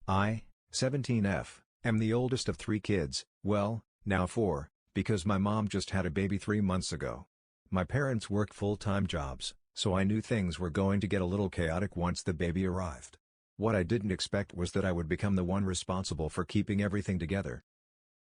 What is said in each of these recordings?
I, 17F, am the oldest of 3 kids, well, now 4, because my mom just had a baby 3 months ago. My parents work full-time jobs, so I knew things were going to get a little chaotic once the baby arrived. What I didn't expect was that I would become the one responsible for keeping everything together.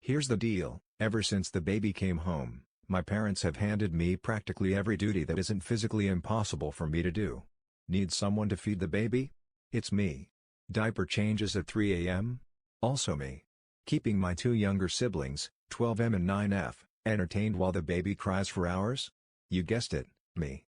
Here's the deal, ever since the baby came home, my parents have handed me practically every duty that isn't physically impossible for me to do. Need someone to feed the baby? It's me. Diaper changes at 3 a.m.? Also me. Keeping my 2 younger siblings, 12M and 9F, entertained while the baby cries for hours? You guessed it, me.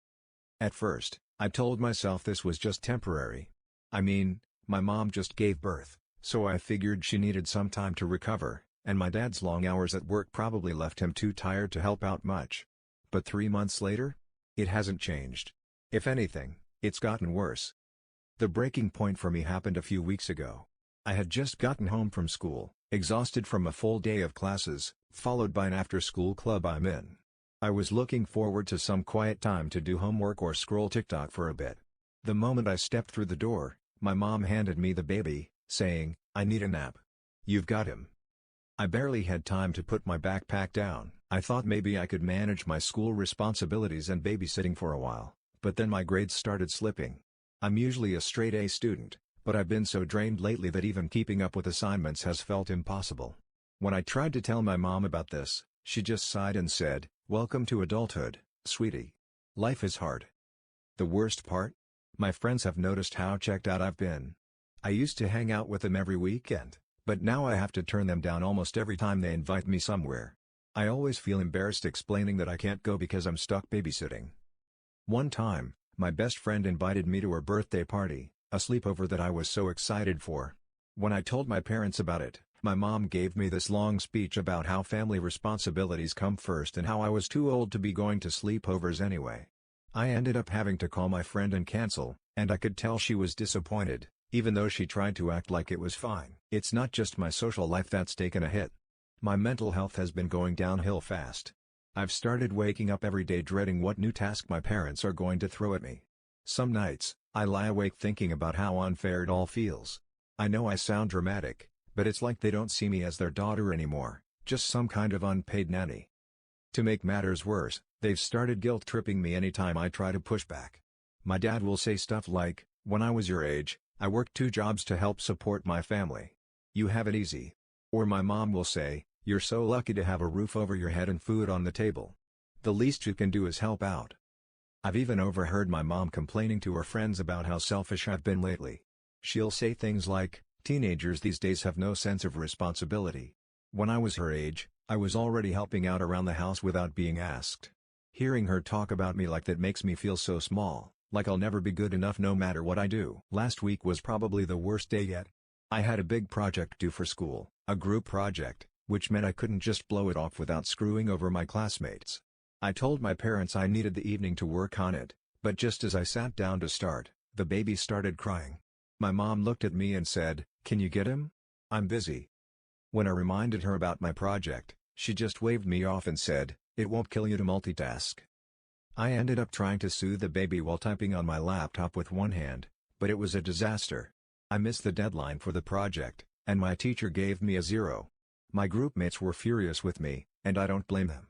At first, I told myself this was just temporary. I mean, my mom just gave birth, so I figured she needed some time to recover, and my dad's long hours at work probably left him too tired to help out much. But 3 months later? It hasn't changed. If anything, it's gotten worse. The breaking point for me happened a few weeks ago. I had just gotten home from school, exhausted from a full day of classes, followed by an after-school club I'm in. I was looking forward to some quiet time to do homework or scroll TikTok for a bit. The moment I stepped through the door, my mom handed me the baby, saying, "I need a nap. You've got him." I barely had time to put my backpack down. I thought maybe I could manage my school responsibilities and babysitting for a while, but then my grades started slipping. I'm usually a straight A student, but I've been so drained lately that even keeping up with assignments has felt impossible. When I tried to tell my mom about this, she just sighed and said, "Welcome to adulthood, sweetie. Life is hard." The worst part? My friends have noticed how checked out I've been. I used to hang out with them every weekend, but now I have to turn them down almost every time they invite me somewhere. I always feel embarrassed explaining that I can't go because I'm stuck babysitting. One time, my best friend invited me to her birthday party, a sleepover that I was so excited for. When I told my parents about it, my mom gave me this long speech about how family responsibilities come first and how I was too old to be going to sleepovers anyway. I ended up having to call my friend and cancel, and I could tell she was disappointed, even though she tried to act like it was fine. It's not just my social life that's taken a hit. My mental health has been going downhill fast. I've started waking up every day dreading what new task my parents are going to throw at me. Some nights, I lie awake thinking about how unfair it all feels. I know I sound dramatic, but it's like they don't see me as their daughter anymore, just some kind of unpaid nanny. To make matters worse, they've started guilt-tripping me anytime I try to push back. My dad will say stuff like, "When I was your age, I worked 2 jobs to help support my family. You have it easy." Or my mom will say, "You're so lucky to have a roof over your head and food on the table. The least you can do is help out." I've even overheard my mom complaining to her friends about how selfish I've been lately. She'll say things like, "Teenagers these days have no sense of responsibility. When I was her age, I was already helping out around the house without being asked." Hearing her talk about me like that makes me feel so small, like I'll never be good enough no matter what I do. Last week was probably the worst day yet. I had a big project due for school, a group project, which meant I couldn't just blow it off without screwing over my classmates. I told my parents I needed the evening to work on it, but just as I sat down to start, the baby started crying. My mom looked at me and said, "Can you get him? I'm busy." When I reminded her about my project, she just waved me off and said, "It won't kill you to multitask." I ended up trying to soothe the baby while typing on my laptop with one hand, but it was a disaster. I missed the deadline for the project, and my teacher gave me a 0. My groupmates were furious with me, and I don't blame them.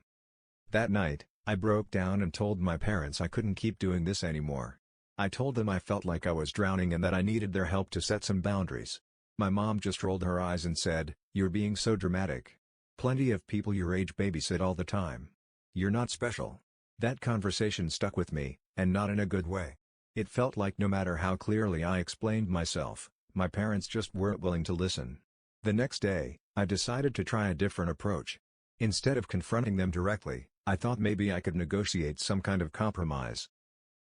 That night, I broke down and told my parents I couldn't keep doing this anymore. I told them I felt like I was drowning and that I needed their help to set some boundaries. My mom just rolled her eyes and said, "You're being so dramatic. Plenty of people your age babysit all the time. You're not special." That conversation stuck with me, and not in a good way. It felt like no matter how clearly I explained myself, my parents just weren't willing to listen. The next day, I decided to try a different approach. Instead of confronting them directly, I thought maybe I could negotiate some kind of compromise.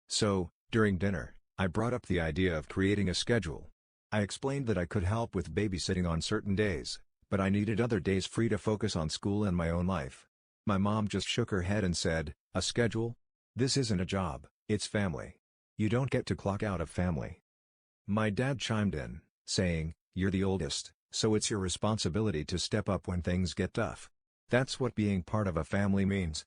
So, during dinner, I brought up the idea of creating a schedule. I explained that I could help with babysitting on certain days, but I needed other days free to focus on school and my own life. My mom just shook her head and said, "A schedule? This isn't a job, it's family. You don't get to clock out of family." My dad chimed in, saying, "You're the oldest, so it's your responsibility to step up when things get tough. That's what being part of a family means."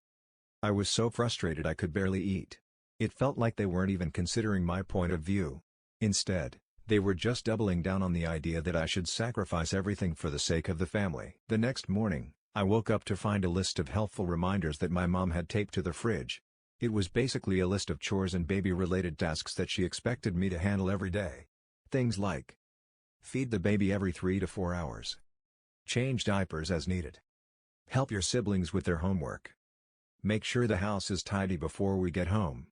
I was so frustrated I could barely eat. It felt like they weren't even considering my point of view. Instead, They were just doubling down on the idea that I should sacrifice everything for the sake of the family. The next morning, I woke up to find a list of helpful reminders that my mom had taped to the fridge. It was basically a list of chores and baby-related tasks that she expected me to handle every day. Things like feed the baby every 3 to 4 hours. Change diapers as needed. Help your siblings with their homework. Make sure the house is tidy before we get home.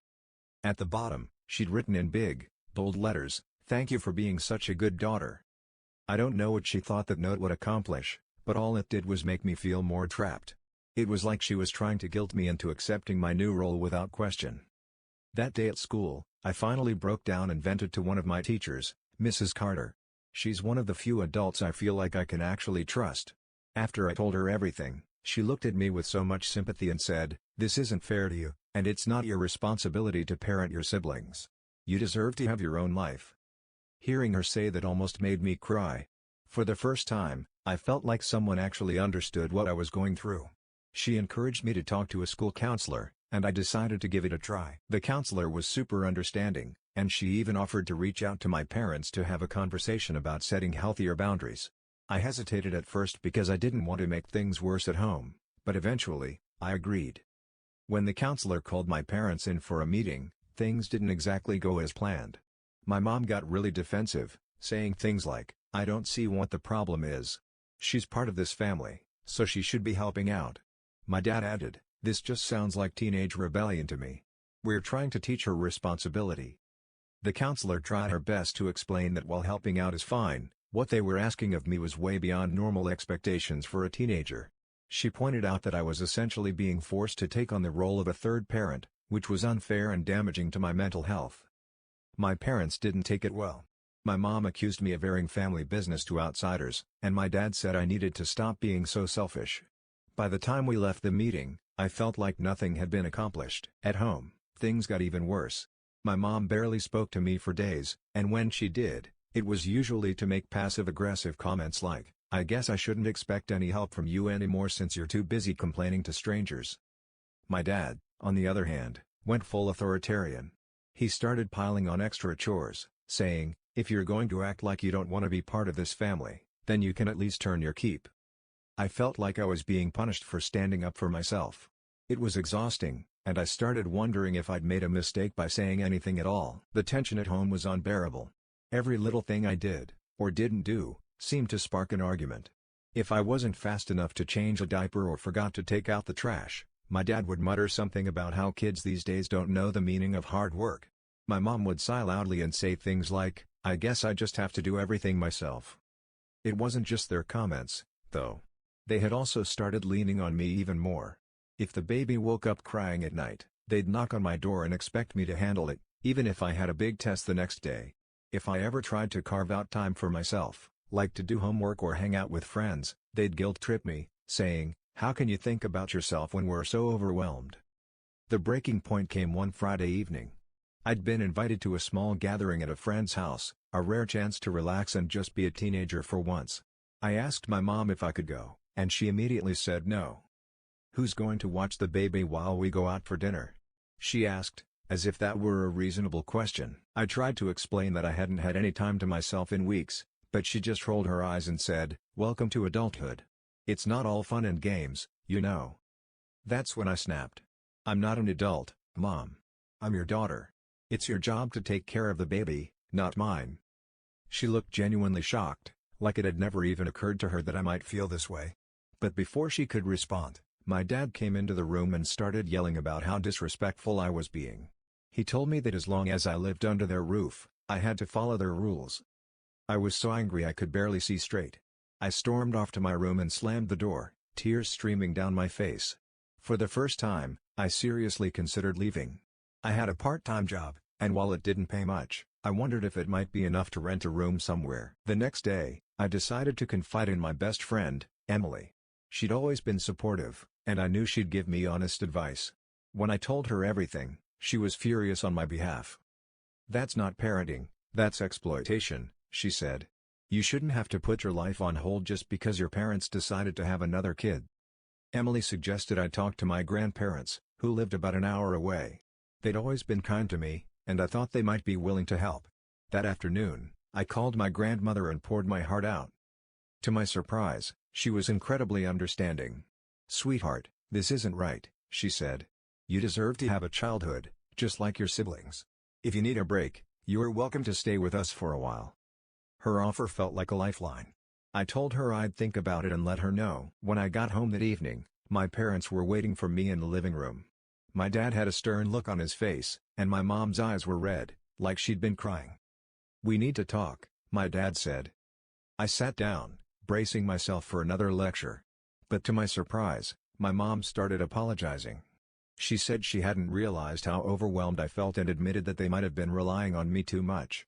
At the bottom, she'd written in big, bold letters, "Thank you for being such a good daughter." I don't know what she thought that note would accomplish, but all it did was make me feel more trapped. It was like she was trying to guilt me into accepting my new role without question. That day at school, I finally broke down and vented to one of my teachers, Mrs. Carter. She's one of the few adults I feel like I can actually trust. After I told her everything, she looked at me with so much sympathy and said, "This isn't fair to you, and it's not your responsibility to parent your siblings. You deserve to have your own life." Hearing her say that almost made me cry. For the first time, I felt like someone actually understood what I was going through. She encouraged me to talk to a school counselor, and I decided to give it a try. The counselor was super understanding, and she even offered to reach out to my parents to have a conversation about setting healthier boundaries. I hesitated at first because I didn't want to make things worse at home, but eventually, I agreed. When the counselor called my parents in for a meeting, things didn't exactly go as planned. My mom got really defensive, saying things like, "I don't see what the problem is. She's part of this family, so she should be helping out." My dad added, "This just sounds like teenage rebellion to me. We're trying to teach her responsibility." The counselor tried her best to explain that while helping out is fine, what they were asking of me was way beyond normal expectations for a teenager. She pointed out that I was essentially being forced to take on the role of a third parent, which was unfair and damaging to my mental health. My parents didn't take it well. My mom accused me of airing family business to outsiders, and my dad said I needed to stop being so selfish. By the time we left the meeting, I felt like nothing had been accomplished. At home, things got even worse. My mom barely spoke to me for days, and when she did, it was usually to make passive-aggressive comments like, "I guess I shouldn't expect any help from you anymore since you're too busy complaining to strangers." My dad, on the other hand, went full authoritarian. He started piling on extra chores, saying, "If you're going to act like you don't want to be part of this family, then you can at least earn your keep." I felt like I was being punished for standing up for myself. It was exhausting, and I started wondering if I'd made a mistake by saying anything at all. The tension at home was unbearable. Every little thing I did, or didn't do, seemed to spark an argument. If I wasn't fast enough to change a diaper or forgot to take out the trash, my dad would mutter something about how kids these days don't know the meaning of hard work. My mom would sigh loudly and say things like, "I guess I just have to do everything myself." It wasn't just their comments, though. They had also started leaning on me even more. If the baby woke up crying at night, they'd knock on my door and expect me to handle it, even if I had a big test the next day. If I ever tried to carve out time for myself, like to do homework or hang out with friends, they'd guilt-trip me, saying, "How can you think about yourself when we're so overwhelmed?" The breaking point came one Friday evening. I'd been invited to a small gathering at a friend's house, a rare chance to relax and just be a teenager for once. I asked my mom if I could go, and she immediately said no. "Who's going to watch the baby while we go out for dinner?" she asked, as if that were a reasonable question. I tried to explain that I hadn't had any time to myself in weeks, but she just rolled her eyes and said, "Welcome to adulthood. It's not all fun and games, you know." That's when I snapped. "I'm not an adult, Mom. I'm your daughter. It's your job to take care of the baby, not mine." She looked genuinely shocked, like it had never even occurred to her that I might feel this way. But before she could respond, my dad came into the room and started yelling about how disrespectful I was being. He told me that as long as I lived under their roof, I had to follow their rules. I was so angry I could barely see straight. I stormed off to my room and slammed the door, tears streaming down my face. For the first time, I seriously considered leaving. I had a part-time job, and while it didn't pay much, I wondered if it might be enough to rent a room somewhere. The next day, I decided to confide in my best friend, Emily. She'd always been supportive, and I knew she'd give me honest advice. When I told her everything, she was furious on my behalf. "That's not parenting, that's exploitation," she said. "You shouldn't have to put your life on hold just because your parents decided to have another kid." Emily suggested I talk to my grandparents, who lived about an hour away. They'd always been kind to me, and I thought they might be willing to help. That afternoon, I called my grandmother and poured my heart out. To my surprise, she was incredibly understanding. "Sweetheart, this isn't right," she said. "You deserve to have a childhood, just like your siblings. If you need a break, you're welcome to stay with us for a while." Her offer felt like a lifeline. I told her I'd think about it and let her know. When I got home that evening, my parents were waiting for me in the living room. My dad had a stern look on his face, and my mom's eyes were red, like she'd been crying. "We need to talk," my dad said. I sat down, bracing myself for another lecture. But to my surprise, my mom started apologizing. She said she hadn't realized how overwhelmed I felt and admitted that they might have been relying on me too much.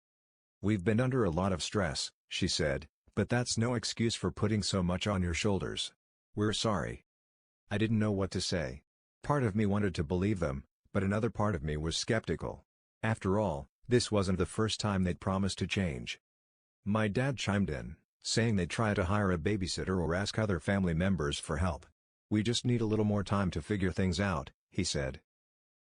"We've been under a lot of stress," she said, "but that's no excuse for putting so much on your shoulders. We're sorry." I didn't know what to say. Part of me wanted to believe them, but another part of me was skeptical. After all, this wasn't the first time they'd promised to change. My dad chimed in, saying they'd try to hire a babysitter or ask other family members for help. "We just need a little more time to figure things out," he said.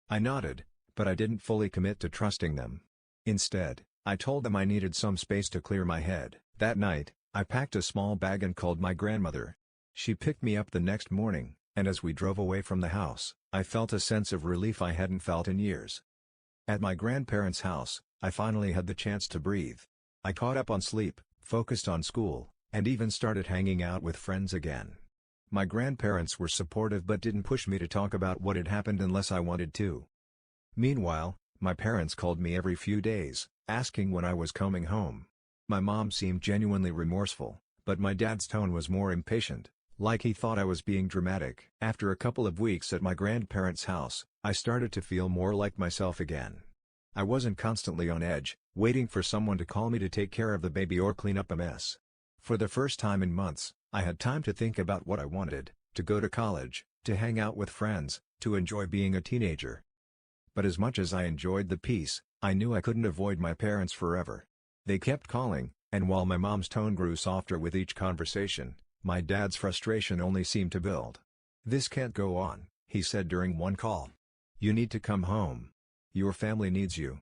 I nodded, but I didn't fully commit to trusting them. Instead, I told them I needed some space to clear my head. That night, I packed a small bag and called my grandmother. She picked me up the next morning, and as we drove away from the house, I felt a sense of relief I hadn't felt in years. At my grandparents' house, I finally had the chance to breathe. I caught up on sleep, focused on school, and even started hanging out with friends again. My grandparents were supportive but didn't push me to talk about what had happened unless I wanted to. Meanwhile, my parents called me every few days, asking when I was coming home. My mom seemed genuinely remorseful, but my dad's tone was more impatient, like he thought I was being dramatic. After a couple of weeks at my grandparents' house, I started to feel more like myself again. I wasn't constantly on edge, waiting for someone to call me to take care of the baby or clean up a mess. For the first time in months, I had time to think about what I wanted: to go to college, to hang out with friends, to enjoy being a teenager. But as much as I enjoyed the peace, I knew I couldn't avoid my parents forever. They kept calling, and while my mom's tone grew softer with each conversation, my dad's frustration only seemed to build. "This can't go on," he said during one call. "You need to come home. Your family needs you."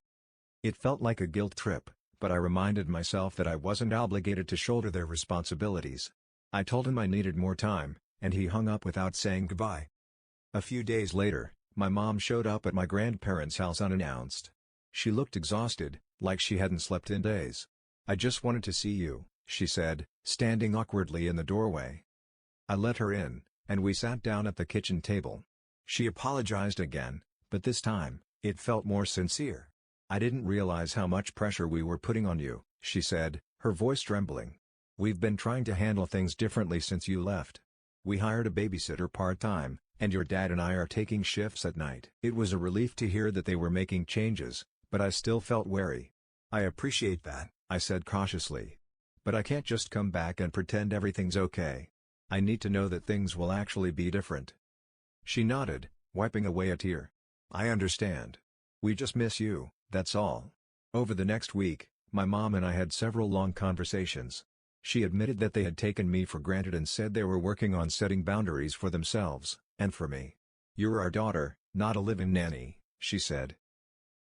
It felt like a guilt trip, but I reminded myself that I wasn't obligated to shoulder their responsibilities. I told him I needed more time, and he hung up without saying goodbye. A few days later, my mom showed up at my grandparents' house unannounced. She looked exhausted, like she hadn't slept in days. "I just wanted to see you," she said, standing awkwardly in the doorway. I let her in, and we sat down at the kitchen table. She apologized again, but this time, it felt more sincere. "I didn't realize how much pressure we were putting on you," she said, her voice trembling. "We've been trying to handle things differently since you left. We hired a babysitter part-time, and your dad and I are taking shifts at night." It was a relief to hear that they were making changes, but I still felt wary. "I appreciate that," I said cautiously. "But I can't just come back and pretend everything's okay. I need to know that things will actually be different." She nodded, wiping away a tear. "I understand. We just miss you, that's all." Over the next week, my mom and I had several long conversations. She admitted that they had taken me for granted and said they were working on setting boundaries for themselves, and for me. "You're our daughter, not a live-in nanny," she said.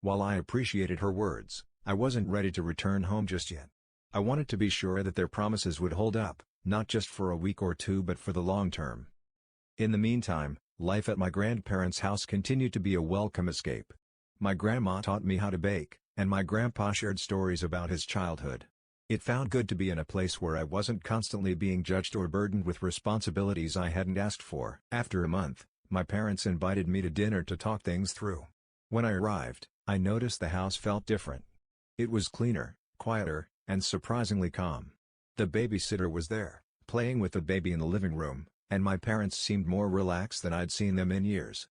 While I appreciated her words, I wasn't ready to return home just yet. I wanted to be sure that their promises would hold up, not just for a week or two but for the long term. In the meantime, life at my grandparents' house continued to be a welcome escape. My grandma taught me how to bake, and my grandpa shared stories about his childhood. It felt good to be in a place where I wasn't constantly being judged or burdened with responsibilities I hadn't asked for. After a month, my parents invited me to dinner to talk things through. When I arrived, I noticed the house felt different. It was cleaner, quieter, and surprisingly calm. The babysitter was there, playing with the baby in the living room, and my parents seemed more relaxed than I'd seen them in years.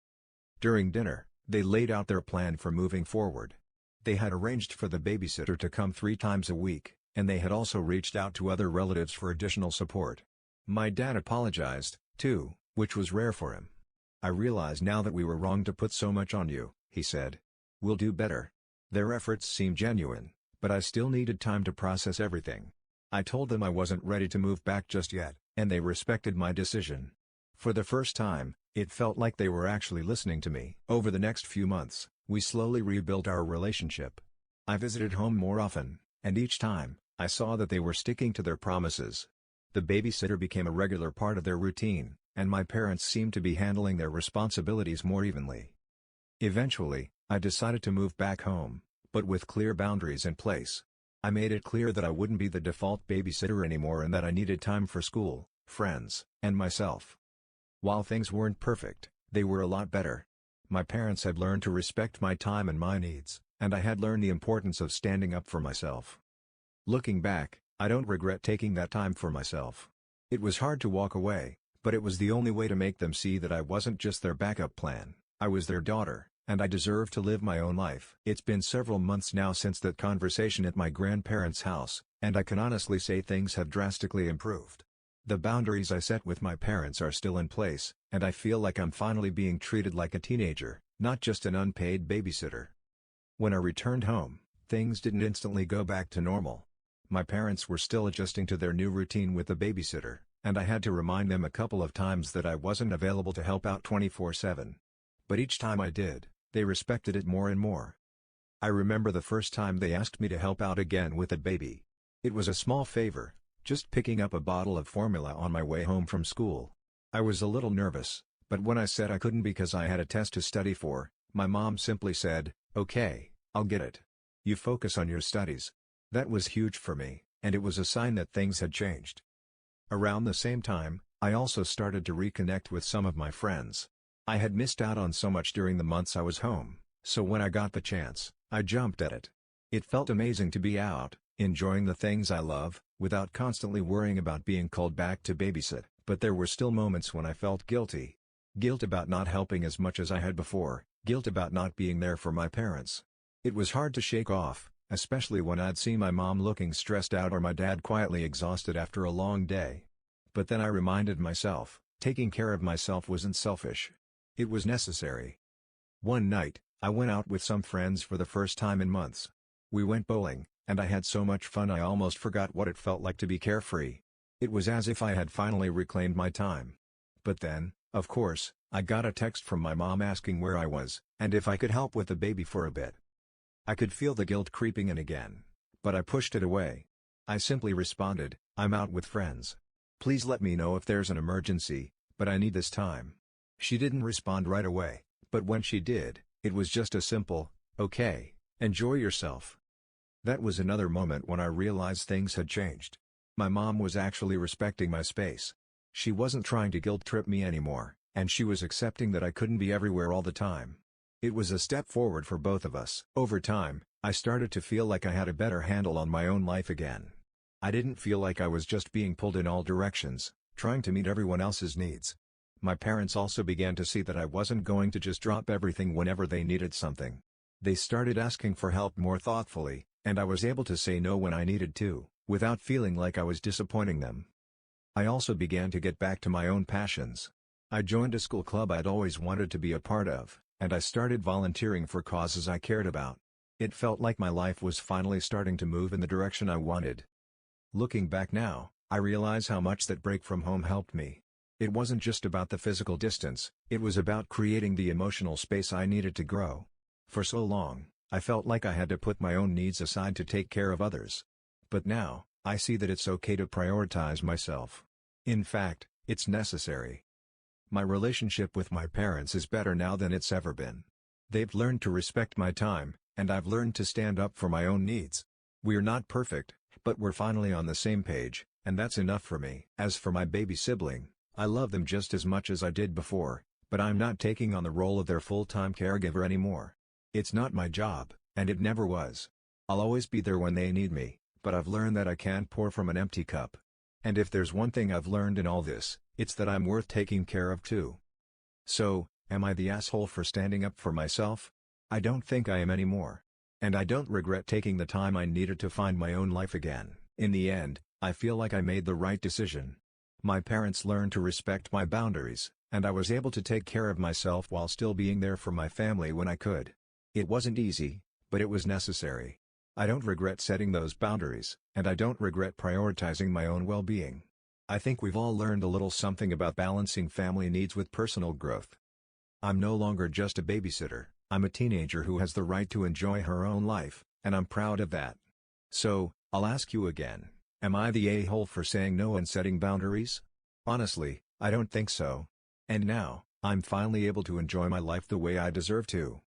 During dinner, they laid out their plan for moving forward. They had arranged for the babysitter to come 3 times a week, and they had also reached out to other relatives for additional support. My dad apologized, too, which was rare for him. "I realize now that we were wrong to put so much on you," he said. "We'll do better." Their efforts seemed genuine, but I still needed time to process everything. I told them I wasn't ready to move back just yet, and they respected my decision. For the first time, it felt like they were actually listening to me. Over the next few months, we slowly rebuilt our relationship. I visited home more often, and each time, I saw that they were sticking to their promises. The babysitter became a regular part of their routine, and my parents seemed to be handling their responsibilities more evenly. Eventually, I decided to move back home, but with clear boundaries in place. I made it clear that I wouldn't be the default babysitter anymore and that I needed time for school, friends, and myself. While things weren't perfect, they were a lot better. My parents had learned to respect my time and my needs, and I had learned the importance of standing up for myself. Looking back, I don't regret taking that time for myself. It was hard to walk away, but it was the only way to make them see that I wasn't just their backup plan. I was their daughter, and I deserved to live my own life. It's been several months now since that conversation at my grandparents' house, and I can honestly say things have drastically improved. The boundaries I set with my parents are still in place, and I feel like I'm finally being treated like a teenager, not just an unpaid babysitter. When I returned home, things didn't instantly go back to normal. My parents were still adjusting to their new routine with the babysitter, and I had to remind them a couple of times that I wasn't available to help out 24/7. But each time I did, they respected it more and more. I remember the first time they asked me to help out again with a baby. It was a small favor, just picking up a bottle of formula on my way home from school. I was a little nervous, but when I said I couldn't because I had a test to study for, my mom simply said, "Okay, I'll get it. You focus on your studies." That was huge for me, and it was a sign that things had changed. Around the same time, I also started to reconnect with some of my friends. I had missed out on so much during the months I was home, so when I got the chance, I jumped at it. It felt amazing to be out, enjoying the things I love, without constantly worrying about being called back to babysit, but there were still moments when I felt guilty. Guilt about not helping as much as I had before, guilt about not being there for my parents. It was hard to shake off, especially when I'd see my mom looking stressed out or my dad quietly exhausted after a long day. But then I reminded myself, taking care of myself wasn't selfish. It was necessary. One night, I went out with some friends for the first time in months. We went bowling, and I had so much fun I almost forgot what it felt like to be carefree. It was as if I had finally reclaimed my time. But then, of course, I got a text from my mom asking where I was, and if I could help with the baby for a bit. I could feel the guilt creeping in again, but I pushed it away. I simply responded, "I'm out with friends. Please let me know if there's an emergency, but I need this time." She didn't respond right away, but when she did, it was just a simple, "Okay, enjoy yourself." That was another moment when I realized things had changed. My mom was actually respecting my space. She wasn't trying to guilt-trip me anymore, and she was accepting that I couldn't be everywhere all the time. It was a step forward for both of us. Over time, I started to feel like I had a better handle on my own life again. I didn't feel like I was just being pulled in all directions, trying to meet everyone else's needs. My parents also began to see that I wasn't going to just drop everything whenever they needed something. They started asking for help more thoughtfully, and I was able to say no when I needed to, without feeling like I was disappointing them. I also began to get back to my own passions. I joined a school club I'd always wanted to be a part of, and I started volunteering for causes I cared about. It felt like my life was finally starting to move in the direction I wanted. Looking back now, I realize how much that break from home helped me. It wasn't just about the physical distance, it was about creating the emotional space I needed to grow. For so long, I felt like I had to put my own needs aside to take care of others. But now, I see that it's okay to prioritize myself. In fact, it's necessary. My relationship with my parents is better now than it's ever been. They've learned to respect my time, and I've learned to stand up for my own needs. We're not perfect, but we're finally on the same page, and that's enough for me. As for my baby sibling, I love them just as much as I did before, but I'm not taking on the role of their full-time caregiver anymore. It's not my job, and it never was. I'll always be there when they need me, but I've learned that I can't pour from an empty cup. And if there's one thing I've learned in all this, it's that I'm worth taking care of too. So, am I the asshole for standing up for myself? I don't think I am anymore. And I don't regret taking the time I needed to find my own life again. In the end, I feel like I made the right decision. My parents learned to respect my boundaries, and I was able to take care of myself while still being there for my family when I could. It wasn't easy, but it was necessary. I don't regret setting those boundaries, and I don't regret prioritizing my own well-being. I think we've all learned a little something about balancing family needs with personal growth. I'm no longer just a babysitter, I'm a teenager who has the right to enjoy her own life, and I'm proud of that. So, I'll ask you again, am I the a-hole for saying no and setting boundaries? Honestly, I don't think so. And now, I'm finally able to enjoy my life the way I deserve to.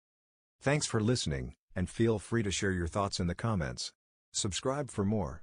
Thanks for listening, and feel free to share your thoughts in the comments. Subscribe for more.